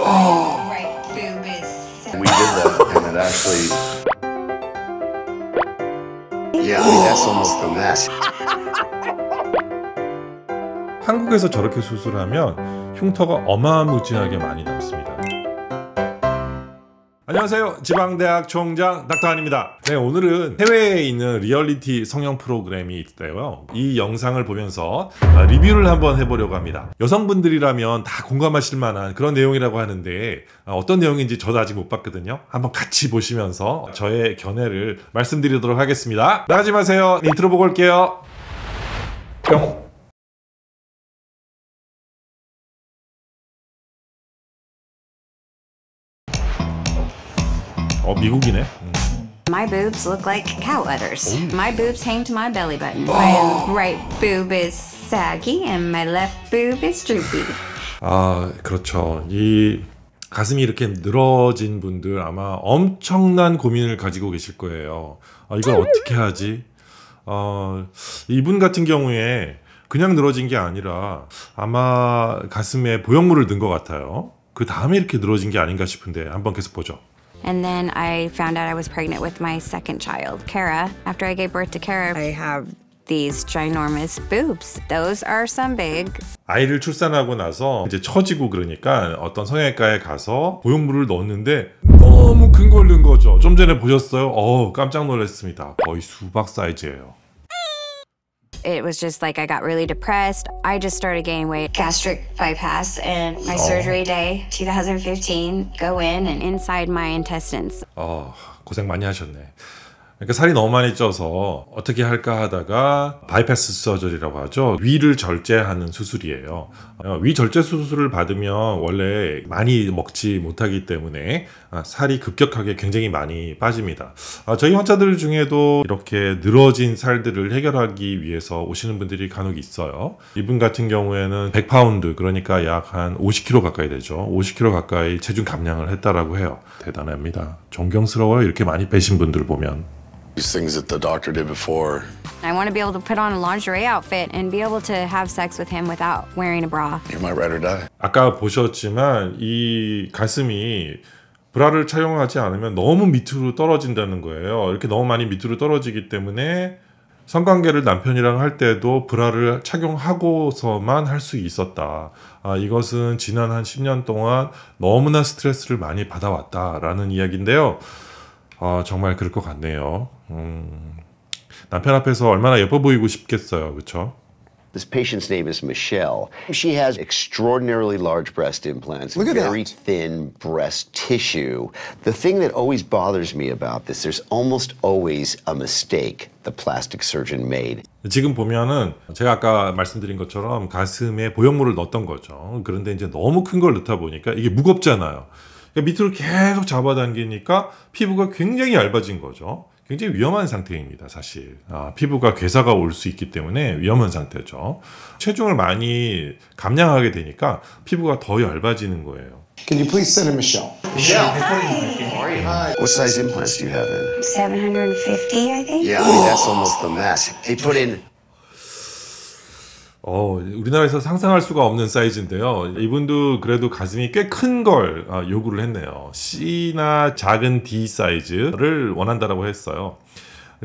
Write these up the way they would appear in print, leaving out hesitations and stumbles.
Right boob is We did that, and it actually. Yeah, I mean, that's almost a mess. 한국에서 저렇게 수술하면 흉터가 어마무지하게 많이 남습니다. 안녕하세요. 지방대학 총장 닥터한입니다. 네, 오늘은 해외에 있는 리얼리티 성형 프로그램이 있대요. 이 영상을 보면서 리뷰를 한번 해보려고 합니다. 여성분들이라면 다 공감하실 만한 그런 내용이라고 하는데 어떤 내용인지 저도 아직 못 봤거든요. 한번 같이 보시면서 저의 견해를 말씀드리도록 하겠습니다. 나가지 마세요. 인트로 보고 올게요. 뿅. 미국이네. My boobs look like cow udders. My boobs hang to my belly button. My right boob is saggy and my left boob is droopy. 아, 그렇죠. 이 가슴이 이렇게 늘어진 분들 아마 엄청난 고민을 가지고 계실 거예요. 이걸 어떻게 하지? 이분 같은 경우에 그냥 늘어진 게 아니라 아마 가슴에 보형물을 넣은 것 같아요. 그 다음에 이렇게 늘어진 게 아닌가 싶은데 한번 계속 보죠. And then I found out I was pregnant with my second child, Kara. After I gave birth to Kara, I have these ginormous boobs. Those are some big. 아이를 출산하고 나서 이제 처지고 그러니까 어떤 성형외과에 가서 보형물을 넣었는데 너무 큰 걸 넣은 거죠. 좀 전에 보셨어요? 깜짝 놀랐습니다. 거의 수박 사이즈예요. It was just like I got really depressed. I just started gaining weight. Gastric bypass and my surgery day, 2015, go in and inside my intestines. 고생 많이 하셨네. 그러니까 살이 너무 많이 쪄서 어떻게 할까 하다가 바이패스 서저리라고 하죠. 위를 절제하는 수술이에요. 위 절제 수술을 받으면 원래 많이 먹지 못하기 때문에 살이 급격하게 굉장히 많이 빠집니다. 저희 환자들 중에도 이렇게 늘어진 살들을 해결하기 위해서 오시는 분들이 간혹 있어요. 이분 같은 경우에는 100파운드, 그러니까 약 한 50kg 가까이 되죠. 50kg 가까이 체중 감량을 했다라고 해요. 대단합니다. 존경스러워요. 이렇게 많이 빼신 분들 보면. These things that the doctor did before. I want to be able to put on a lingerie outfit and be able to have sex with him without wearing a bra. You might ride or die. 아까 보셨지만 이 가슴이 브라를 착용하지 않으면 너무 밑으로 떨어진다는 거예요. 이렇게 너무 많이 밑으로 떨어지기 때문에 성관계를 남편이랑 할 때도 브라를 착용하고서만 할 수 있었다. 이것은 지난 한 10년 동안 너무나 스트레스를 많이 받아왔다라는 이야기인데요. 정말 그럴 것 같네요. 남편 앞에서 얼마나 예뻐 보이고 싶겠어요. 그렇죠? This patient's name is Michelle. She has extraordinarily large breast implants, Look at very that. thin breast tissue. The thing that always bothers me about this, there's almost always a mistake the plastic surgeon made. 지금 보면은 제가 아까 말씀드린 것처럼 가슴에 보형물을 넣었던 거죠. 그런데 이제 너무 큰 걸 넣다 보니까 이게 무겁잖아요. 밑으로 계속 잡아당기니까 피부가 굉장히 얇아진 거죠. 굉장히 위험한 상태입니다, 사실. 피부가 괴사가 올 수 있기 때문에 위험한 상태죠. 체중을 많이 감량하게 되니까 피부가 더 얇아지는 거예요. Can you please send in Michelle? What size implants do you have in? 750, I think. Yeah, I mean, that's almost a mess. They put in. 우리나라에서 상상할 수가 없는 사이즈인데요. 이분도 그래도 가슴이 꽤 큰 걸 요구를 했네요. C나 작은 D 사이즈를 원한다라고 했어요.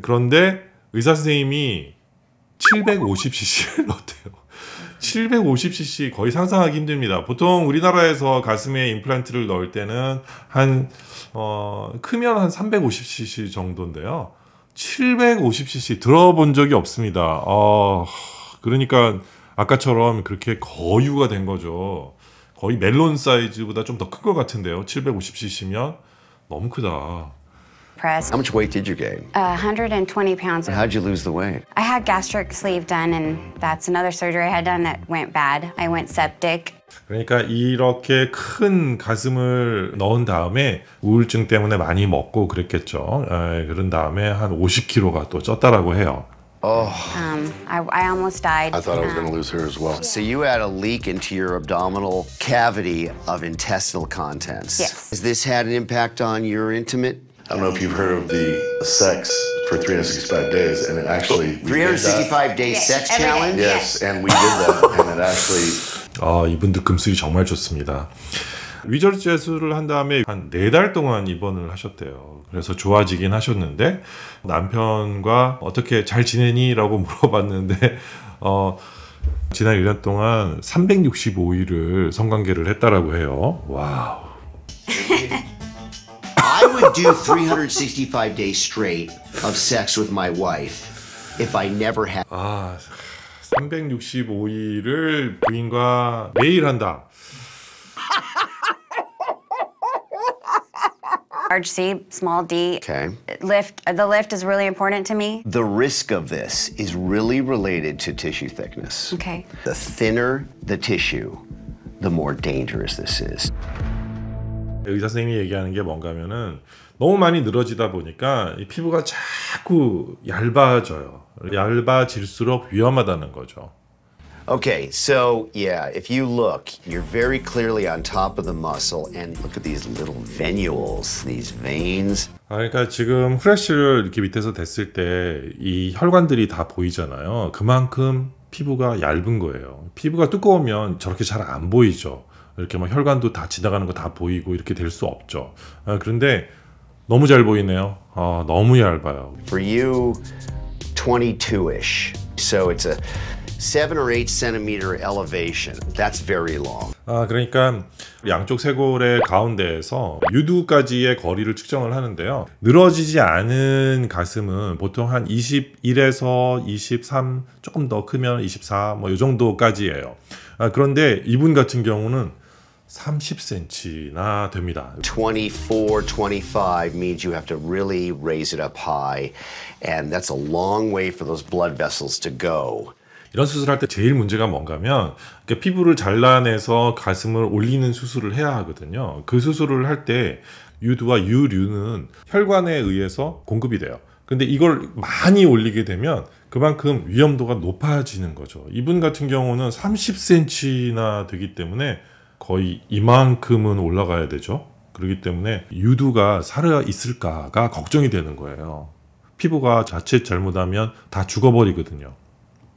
그런데 의사 선생님이 750cc를 넣었대요. 750cc 거의 상상하기 힘듭니다. 보통 우리나라에서 가슴에 임플란트를 넣을 때는 크면 한 350cc 정도인데요. 750cc 들어본 적이 없습니다. 그러니까 아까처럼 그렇게 거유가 된 거죠. 거의 멜론 사이즈보다 좀 더 큰 것 같은데요. 750cc면 너무 크다. Press. How much weight did you gain? 120 pounds. How'd you lose the weight? I had gastric sleeve done, and that's another surgery I had done that went bad. I went septic. 그러니까 이렇게 큰 가슴을 넣은 다음에 우울증 때문에 많이 먹고 그랬겠죠. 그런 다음에 한 50kg가 또 쪘다라고 해요. I almost died. I thought I was going to lose her as well. So you had a leak into your abdominal cavity of intestinal contents. Yes. Has this had an impact on your intimate? I don't know if you've heard of the sex for 365 days, and it actually... we did that. 365-day sex every day. challenge? Yes, and we did that, and it actually... 이분들 금술이 정말 좋습니다. 위절제술을 한 다음에 한 4달 동안 입원을 하셨대요. 그래서 좋아지긴 하셨는데 남편과 어떻게 잘 지내니? 라고 물어봤는데 지난 1년 동안 365일을 성관계를 했다라고 해요. 와우. I would do 365 days straight of sex with my wife if I never had. 365일을 부인과 매일 한다. Large C, small D. Okay. The lift is really important to me. The risk of this is really related to tissue thickness. Okay. The thinner the tissue, the more dangerous this is. 의사 선생님이 얘기하는 게 뭔가 하면은 너무 많이 늘어지다 보니까 이 피부가 자꾸 얇아져요. 얇아질수록 위험하다는 거죠. Okay, so yeah, if you look, you're very clearly on top of the muscle, and look at these little venules, these veins. 그러니까 지금 후레쉬를 이렇게 밑에서 댔을 때 이 혈관들이 다 보이잖아요. 그만큼 피부가 얇은 거예요. 피부가 두꺼우면 저렇게 잘 안 보이죠. 이렇게 막 혈관도 다 지나가는 거 다 보이고 이렇게 될 수 없죠. 그런데 너무 잘 보이네요. 너무 얇아요. For you, 22-ish. So it's a 7 or 8 centimeter elevation. That's very long. 그러니까 양쪽 쇄골의 가운데에서 유두까지의 거리를 측정을 하는데요. 늘어지지 않은 가슴은 보통 한 21에서 23, 조금 더 크면 24, 뭐 이 정도까지예요. 그런데 이분 같은 경우는 30cm나 됩니다. 24, 25 means you have to really raise it up high, and that's a long way for those blood vessels to go. 이런 수술할 때 제일 문제가 뭔가면 피부를 잘라내서 가슴을 올리는 수술을 해야 하거든요. 그 수술을 할 때 유두와 유류는 혈관에 의해서 공급이 돼요. 근데 이걸 많이 올리게 되면 그만큼 위험도가 높아지는 거죠. 이분 같은 경우는 30cm나 되기 때문에 거의 이만큼은 올라가야 되죠. 그렇기 때문에 유두가 살아 있을까가 걱정이 되는 거예요. 피부가 자칫 잘못하면 다 죽어버리거든요.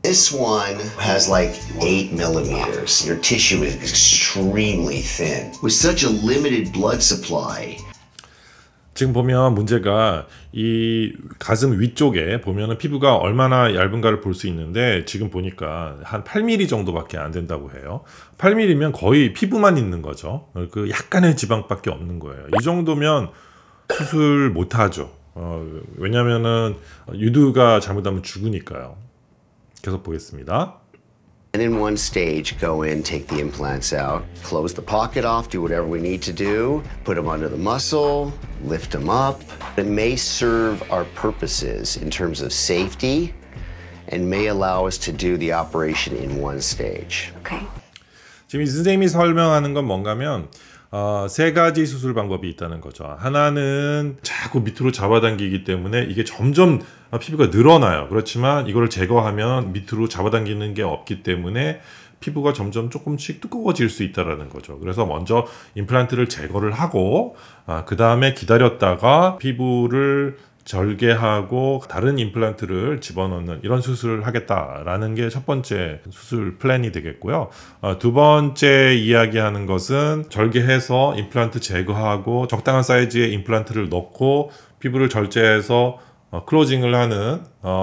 This one has like 8 millimeters. Your tissue is extremely thin. With such a limited blood supply. 지금 보면 문제가 이 가슴 위쪽에 보면은 피부가 얼마나 얇은가를 볼 수 있는데 지금 보니까 한 8mm 정도밖에 안 된다고 해요. 8mm면 거의 피부만 있는 거죠. 그 약간의 지방밖에 없는 거예요. 이 정도면 수술 못 하죠. 왜냐면은 유두가 잘못하면 죽으니까요. 계속 보겠습니다. And in one stage, go in, take the implants out, close the pocket off, do whatever we need to do, put them under the muscle, lift them up. It may serve our purposes in terms of safety and may allow us to do the operation in one stage. Okay. 지금 이 선생님이 설명하는 건 뭔가면 3가지 수술 방법이 있다는 거죠. 하나는 자꾸 밑으로 잡아당기기 때문에 이게 점점 피부가 늘어나요. 그렇지만 이걸 제거하면 밑으로 잡아당기는 게 없기 때문에 피부가 점점 조금씩 두꺼워질 수 있다는 거죠. 그래서 먼저 임플란트를 제거를 하고 그 다음에 기다렸다가 피부를 절개하고 다른 임플란트를 집어넣는 이런 수술을 하겠다라는 게 첫 번째 수술 플랜이 되겠고요. 두 번째 이야기하는 것은 절개해서 임플란트 제거하고 적당한 사이즈의 임플란트를 넣고 피부를 절제해서 클로징을 하는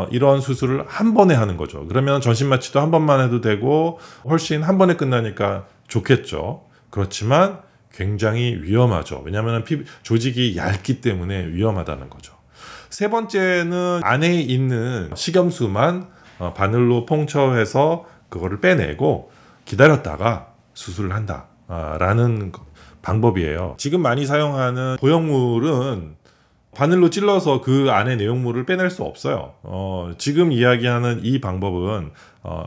이런 수술을 한 번에 하는 거죠. 그러면 전신 마취도 한 번만 해도 되고 훨씬 한 번에 끝나니까 좋겠죠. 그렇지만 굉장히 위험하죠. 왜냐하면 조직이 얇기 때문에 위험하다는 거죠. 세 번째는 안에 있는 식염수만 바늘로 퐁쳐해서 그거를 빼내고 기다렸다가 수술을 한다 라는 방법이에요. 지금 많이 사용하는 보형물은 바늘로 찔러서 그 안에 내용물을 빼낼 수 없어요. 지금 이야기하는 이 방법은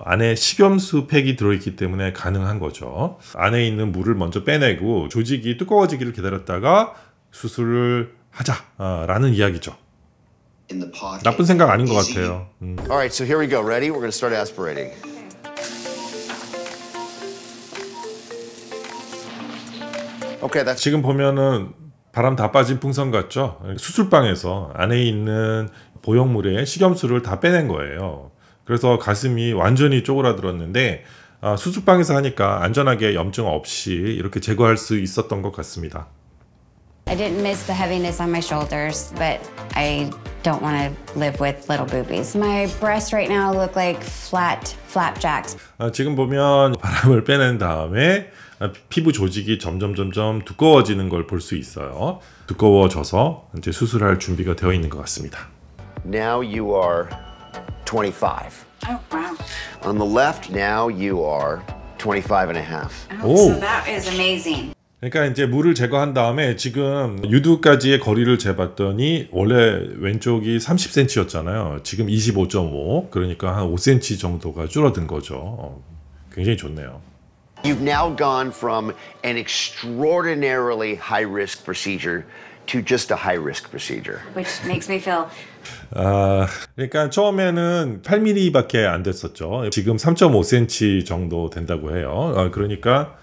안에 식염수 팩이 들어있기 때문에 가능한 거죠. 안에 있는 물을 먼저 빼내고 조직이 두꺼워지기를 기다렸다가 수술을 하자라는 이야기죠. 나쁜 생각 아닌 것 같아요. Alright, so here we go. Ready? We're going to start aspirating. Okay, that's... 지금 보면은 바람 다 빠진 풍선 같죠? 수술방에서 안에 있는 보형물에 식염수를 다 빼낸 거예요. 그래서 가슴이 완전히 쪼그라들었는데 수술방에서 하니까 안전하게 염증 없이 이렇게 제거할 수 있었던 것 같습니다. I didn't miss the heaviness on my shoulders, but I don't want to live with little boobies. My breasts right now look like flat flapjacks. 지금 보면 바람을 빼낸 다음에 피부 조직이 점점 두꺼워지는 걸 볼 수 있어요. 두꺼워져서 이제 수술할 준비가 되어 있는 것 같습니다. Now you are 25. Oh, wow. On the left, now you are 25 and a half. Oh, so that is amazing. 그러니까 이제 물을 제거한 다음에 지금 유두까지의 거리를 재봤더니 원래 왼쪽이 30cm였잖아요. 지금 25.5, 그러니까 한 5cm 정도가 줄어든 거죠. 굉장히 좋네요. You've now gone from an extraordinarily high-risk procedure to just a high-risk procedure. Which makes me feel 그러니까 처음에는 8mm밖에 안 됐었죠. 지금 3.5cm 정도 된다고 해요. 그러니까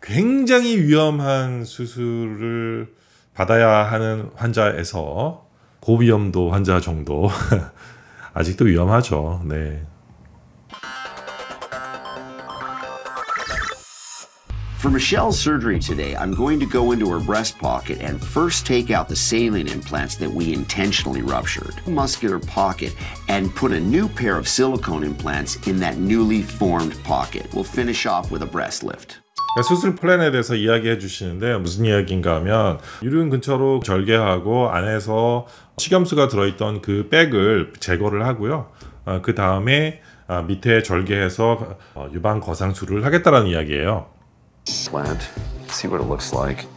굉장히 위험한 수술을 받아야 하는 환자에서 고위험도 환자 정도 아직도 위험하죠. 네. For Michelle's surgery today, I'm going to go into her breast pocket and first take out the saline implants that we intentionally ruptured. Muscular pocket and put a new pair of silicone implants in that newly formed pocket. We'll finish off with a breast lift. 수술 플랜에 대해서 이야기해 주시는데 무슨 이야기인가 하면 유륜 근처로 절개하고 안에서 식염수가 들어있던 그 백을 제거를 하고요. 그 다음에 밑에 절개해서 유방 거상술을 하겠다라는 이야기예요. Implant. See what it looks like.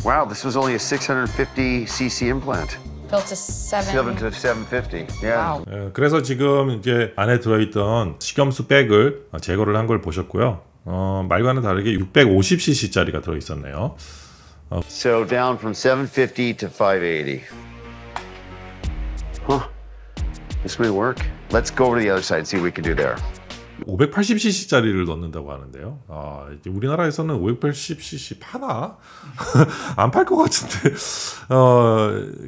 Wow, this was only a 650cc implant. Built to 750. Yeah. Wow. 그래서 지금 이제 안에 들어있던 식염수 백을 제거를 한 걸 보셨고요. 말과는 다르게 650cc짜리가 들어있었네요. So down from 750 to 580. Huh. This may work. Let's go over to the other side and see what we can do there. 580cc짜리를 넣는다고 하는데요. 이제 우리나라에서는 580cc 파나? 안 팔 것 같은데.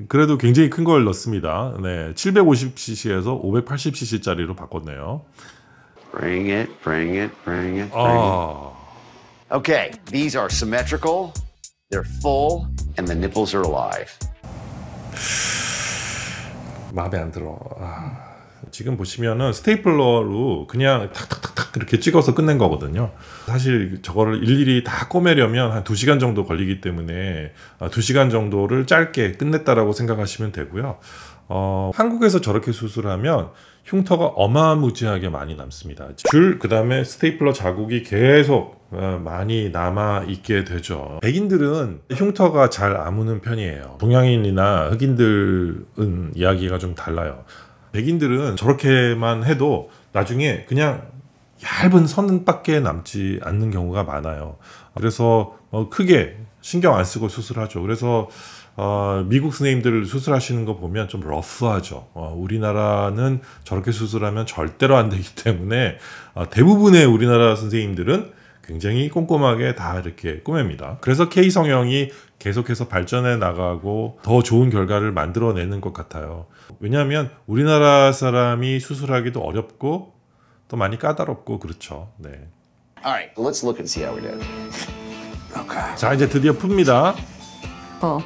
그래도 굉장히 큰 걸 넣습니다. 네, 750cc에서 580cc짜리로 바꿨네요. Bring it, bring it, bring it, bring it. Okay, these are symmetrical, they're full, and the nipples are alive. 마음에 안 들어. 지금 보시면은 스테이플러로 그냥 탁탁탁탁 이렇게 찍어서 끝낸 거거든요. 사실 저거를 일일이 다 꼬매려면 한 2시간 정도 걸리기 때문에 2시간 정도를 짧게 끝냈다라고 생각하시면 되고요. 한국에서 저렇게 수술하면 흉터가 어마무지하게 많이 남습니다. 그 다음에 스테이플러 자국이 계속 많이 남아 있게 되죠. 백인들은 흉터가 잘 아무는 편이에요. 동양인이나 흑인들은 이야기가 좀 달라요. 백인들은 저렇게만 해도 나중에 그냥 얇은 선밖에 남지 않는 경우가 많아요. 그래서 크게 신경 안 쓰고 수술하죠. 그래서 미국 선생님들 수술하시는 거 보면 좀 러프하죠. 우리나라는 저렇게 수술하면 절대로 안 되기 때문에 대부분의 우리나라 선생님들은 굉장히 꼼꼼하게 다 이렇게 꾸맵니다. 그래서 K 성형이 계속해서 발전해 나가고 더 좋은 결과를 만들어내는 것 같아요. 왜냐하면 우리나라 사람이 수술하기도 어렵고 또 많이 까다롭고 그렇죠. 네. Alright, let's look and see how we did. Okay. 자, 이제 드디어 풉니다.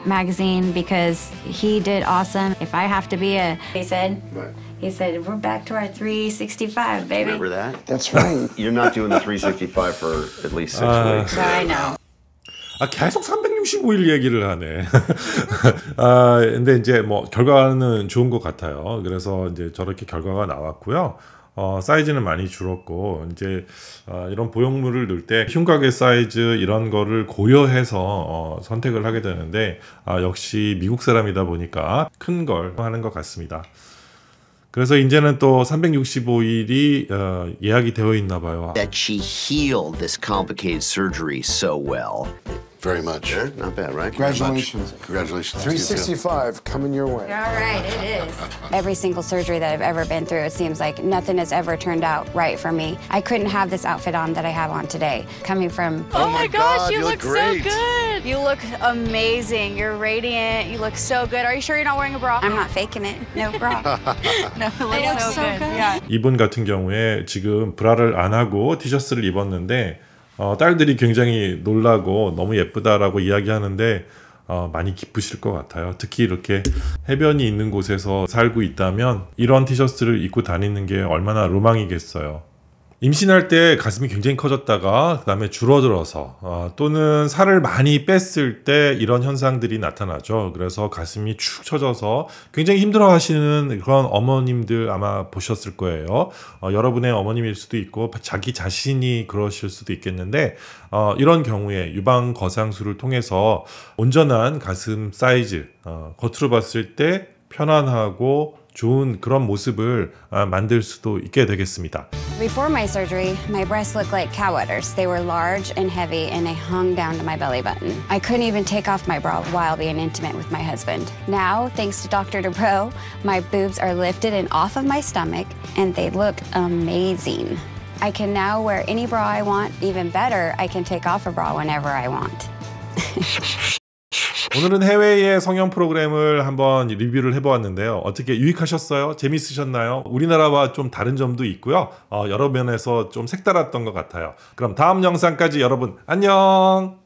magazine because he did awesome. If I have to be he said we're back to our 365, baby. Remember that? That's right. You're not doing the 365 for at least 6 weeks. I know. 계속 365일 얘기를 하네. 근데 이제 뭐 결과는 좋은 것 같아요. 그래서 이제 저렇게 결과가 나왔고요. 사이즈는 많이 줄었고 이제 이런 보형물을 넣을 때 흉곽의 사이즈 이런 거를 고려해서 선택을 하게 되는데 역시 미국 사람이다 보니까 큰 걸 하는 것 같습니다. 그래서 이제는 또 365일이 예약이 되어 있나 봐요. That she healed this complicated surgery so well. Very much. Yeah, not bad, right? Congratulations. Congratulations. 365 coming your way. All right, it is. Every single surgery that I've ever been through, it seems like nothing has ever turned out right for me. I couldn't have this outfit on that I have on today. Coming from... Oh my gosh, God, you you look look so great. good. You look amazing. You're radiant. You look so good. Are you sure you're not wearing a bra? I'm not faking it. No bra. No, it looks so good. Yeah. 이분 같은 경우에 지금 브라를 안 하고 티셔츠를 입었는데 딸들이 굉장히 놀라고 너무 예쁘다라고 이야기하는데 많이 기쁘실 것 같아요. 특히 이렇게 해변이 있는 곳에서 살고 있다면 이런 티셔츠를 입고 다니는 게 얼마나 로망이겠어요. 임신할 때 가슴이 굉장히 커졌다가 그 다음에 줄어들어서 또는 살을 많이 뺐을 때 이런 현상들이 나타나죠. 그래서 가슴이 축 처져서 굉장히 힘들어 하시는 그런 어머님들 아마 보셨을 거예요. 여러분의 어머님일 수도 있고 자기 자신이 그러실 수도 있겠는데 이런 경우에 유방 거상술을 통해서 온전한 가슴 사이즈 겉으로 봤을 때 편안하고 좋은 그런 모습을 만들 수도 있게 되겠습니다. Before my surgery, my breasts looked like cow udders. They were large and heavy, and they hung down to my belly button. I couldn't even take off my bra while being intimate with my husband. Now, thanks to Dr. DePro, my boobs are lifted and off of my stomach, and they look amazing. I can now wear any bra I want. Even better, I can take off a bra whenever I want. 오늘은 해외의 성형 프로그램을 한번 리뷰를 해보았는데요. 어떻게 유익하셨어요? 재밌으셨나요? 우리나라와 좀 다른 점도 있고요. 여러 면에서 좀 색달랐던 것 같아요. 그럼 다음 영상까지 여러분 안녕!